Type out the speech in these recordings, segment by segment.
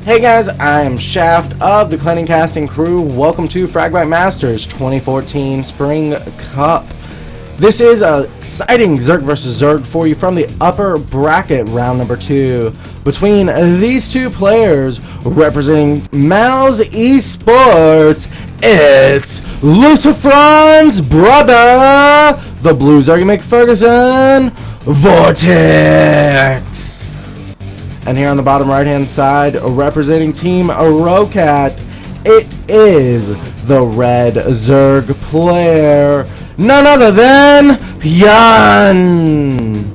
Hey guys, I am Shaft of the Cleaning Casting crew. Welcome to Fragmite Masters 2014 Spring Cup. This is an exciting Zerg vs. Zerg for you from the upper bracket, round number 2. Between these two players representing Mouse Esports, it's Lucifron's brother, the Blue Zergy McFerguson, Vortix. And here on the bottom right hand side, representing Team Rocat, it is the red Zerg player, none other than HyuN.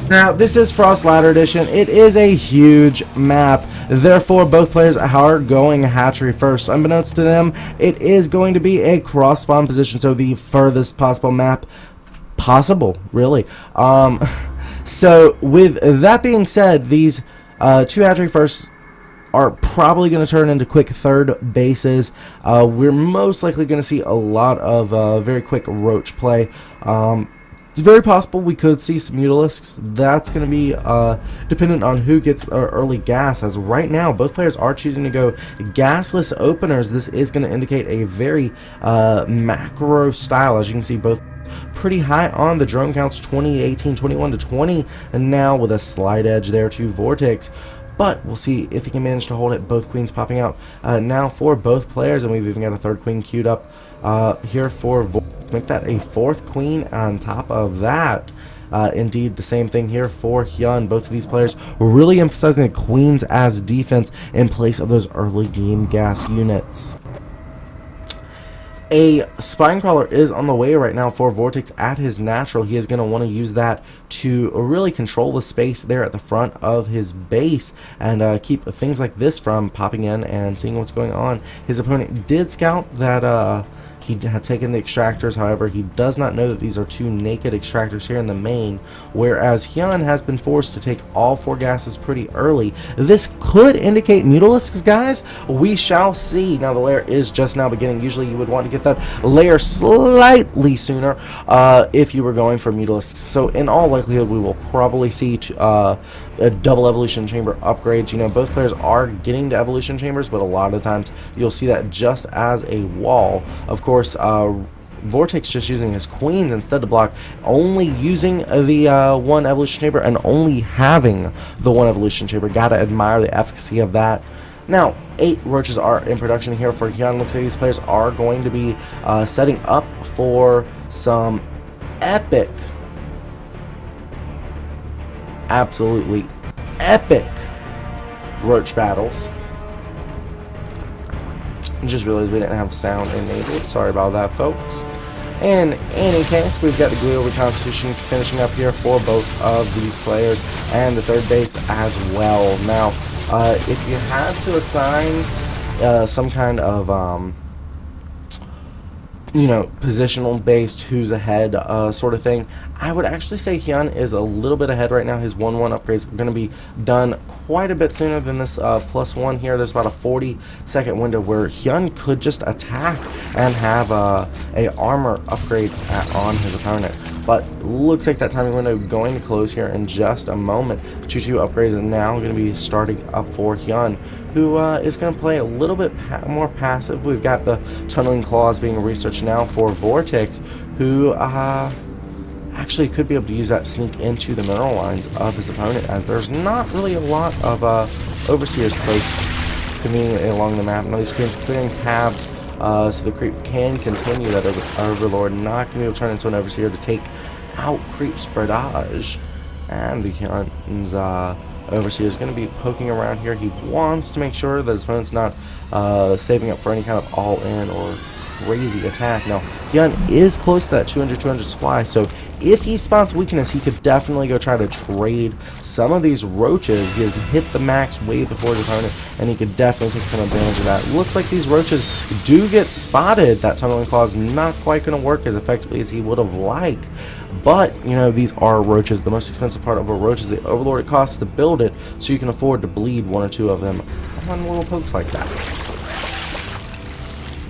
Now, this is Frost Ladder Edition. It is a huge map. Therefore, both players are going hatchery first. Unbeknownst to them, it is going to be a cross spawn position, so the furthest possible map possible, really. So, with that being said, these two hatchery firsts are probably going to turn into quick third bases. We're most likely going to see a lot of very quick roach play. It's very possible we could see some mutalisks. That's going to be dependent on who gets early gas, as right now both players are choosing to go gasless openers. This is going to indicate a very macro style. As you can see, both pretty high on the drone counts, 20, 18, 21 to 20, and now with a slight edge there to Vortix. But we'll see if he can manage to hold it. Both queens popping out now for both players, and we've even got a third queen queued up here for Vortix. Make that a fourth queen on top of that. Indeed, the same thing here for HyuN. Both of these players were really emphasizing the queens as defense in place of those early game gas units. A spine crawler is on the way right now for Vortix at his natural. He is going to want to use that to really control the space there at the front of his base and keep things like this from popping in and seeing what's going on. His opponent did scout that he had taken the extractors. However, he does not know that these are two naked extractors here in the main, whereas HyuN has been forced to take all 4 gases pretty early. This could indicate mutalisks, guys. We shall see. Now, the layer is just now beginning. Usually, you would want to get that layer slightly sooner if you were going for mutalisks. So, in all likelihood, we will probably see a double evolution chamber upgrades. You know, both players are getting the evolution chambers, but a lot of times you'll see that just as a wall. Of course, Vortix just using his queens instead to block, only using the one evolution chamber and only having the one evolution chamber. Gotta admire the efficacy of that. Now, 8 roaches are in production here for HyuN. Looks like these players are going to be setting up for some epic, absolutely epic roach battles. Just realized we didn't have sound enabled. Sorry about that, folks. In any case, we've got the glue over constitution finishing up here for both of these players and the third base as well. Now, if you had to assign some kind of you know, positional based who's ahead sort of thing, I would actually say HyuN is a little bit ahead right now. His 1-1 upgrades are going to be done quite a bit sooner than this +1 here. There's about a 40-second window where HyuN could just attack and have a armor upgrade on his opponent. But looks like that timing window going to close here in just a moment. 2-2 upgrades are now going to be starting up for HyuN, who is going to play a little bit more passive. We've got the tunneling claws being researched now for Vortix, who actually could be able to use that to sneak into the mineral lines of his opponent, as there's not really a lot of overseers placed conveniently along the map. Now these queens clearing tabs so the creep can continue. That overlord not going to be able to turn into an overseer to take out creep spreadage. And the HyuN's overseer is going to be poking around here. He wants to make sure that his opponent's not saving up for any kind of all-in or crazy attack. Now, HyuN is close to that 200 supply, so if he spots weakness, he could definitely go try to trade some of these roaches. He could hit the max way before his opponent, and he could definitely take some advantage of that. Looks like these roaches do get spotted. That tunneling claw is not quite going to work as effectively as he would have liked. But, you know, these are roaches. The most expensive part of a roach is the overlord it costs to build it, so you can afford to bleed 1 or 2 of them on little pokes like that.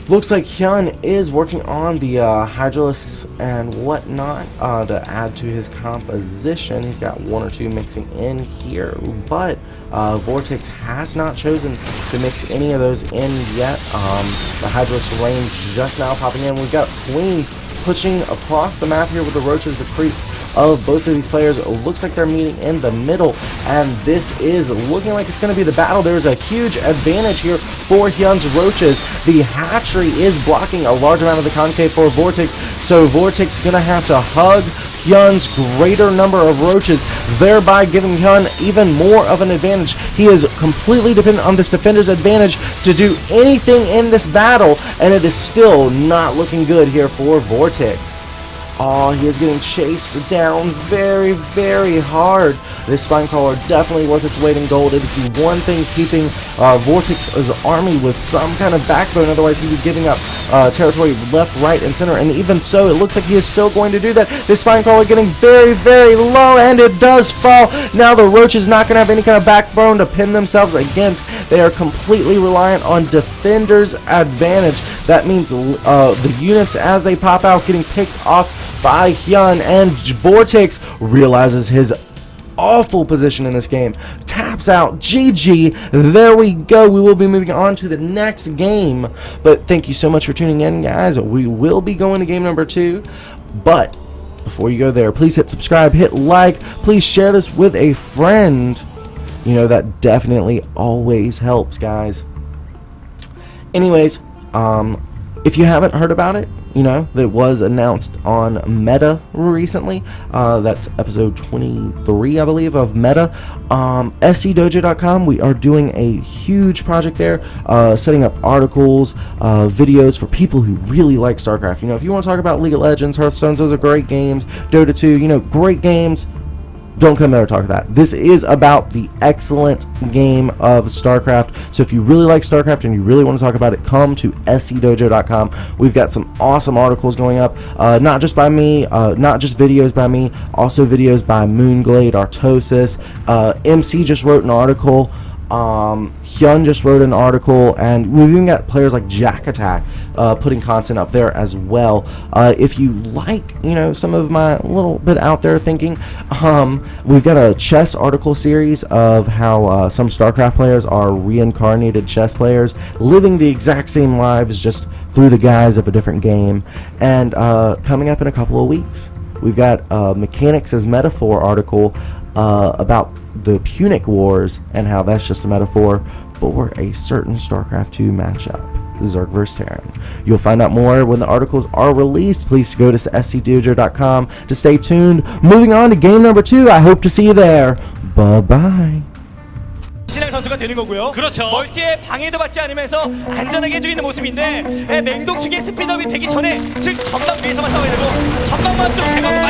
Looks like HyuN is working on the hydralisks and whatnot to add to his composition. He's got 1 or 2 mixing in here, but Vortix has not chosen to mix any of those in yet. The hydralisk range just now popping in. We've got queens pushing across the map here with the roaches, the creep of both of these players. It looks like they're meeting in the middle, and this is looking like it's going to be the battle. There's a huge advantage here for HyuN's roaches. The hatchery is blocking a large amount of the concave for Vortix, so Vortix is going to have to hug HyuN's greater number of roaches, thereby giving HyuN even more of an advantage. He is completely dependent on this defender's advantage to do anything in this battle, and it is still not looking good here for Vortix. Oh, he is getting chased down very, very hard. This spine crawler definitely worth its weight in gold. It is the one thing keeping Vortix's army with some kind of backbone. Otherwise, he'd be giving up territory left, right, and center. And even so, it looks like he is still going to do that. This spine crawler getting very, very low, and it does fall. Now the roach is not going to have any kind of backbone to pin themselves against. They are completely reliant on defender's advantage. That means the units, as they pop out, getting picked off by HyuN, and Vortix realizes his awful position in this game, taps out. GG. There we go. We will be moving on to the next game, but thank you so much for tuning in, guys. We will be going to game number 2, but before you go there, please hit subscribe, hit like, please share this with a friend. You know, that definitely always helps, guys. Anyways, if you haven't heard about it, you know, that was announced on Meta recently. That's episode 23, I believe, of Meta. SCDojo.com, we are doing a huge project there, setting up articles, videos for people who really like StarCraft. You know, if you want to talk about League of Legends, Hearthstones, those are great games. Dota 2, you know, great games. Don't come there to talk about that. This is about the excellent game of StarCraft. So if you really like StarCraft and you really want to talk about it, come to scdojo.com. We've got some awesome articles going up, not just by me, not just videos by me, also videos by Moonglade, Artosis. MC just wrote an article. HyuN just wrote an article, and we've even got players like Jack Attack putting content up there as well. If you like, you know, some of my little bit out there thinking, we've got a chess article series of how some StarCraft players are reincarnated chess players, living the exact same lives just through the guise of a different game. And coming up in a couple of weeks, we've got Mechanics as Metaphor article about the Punic Wars and how that's just a metaphor for a certain StarCraft 2 matchup, Zerg vs Terran. You'll find out more when the articles are released. Please go to scdojo.com to stay tuned. Moving on to game number 2. I hope to see you there. Bye-bye. 신의 선수가 되는 거고요. 그렇죠. 멀티에 방해도 받지 않으면서 안전하게 해주고 있는 모습인데 맹독 측의 스피드업이 되기 전에 즉 전방 위에서만 싸워야 되고 전방만 좀 제거하고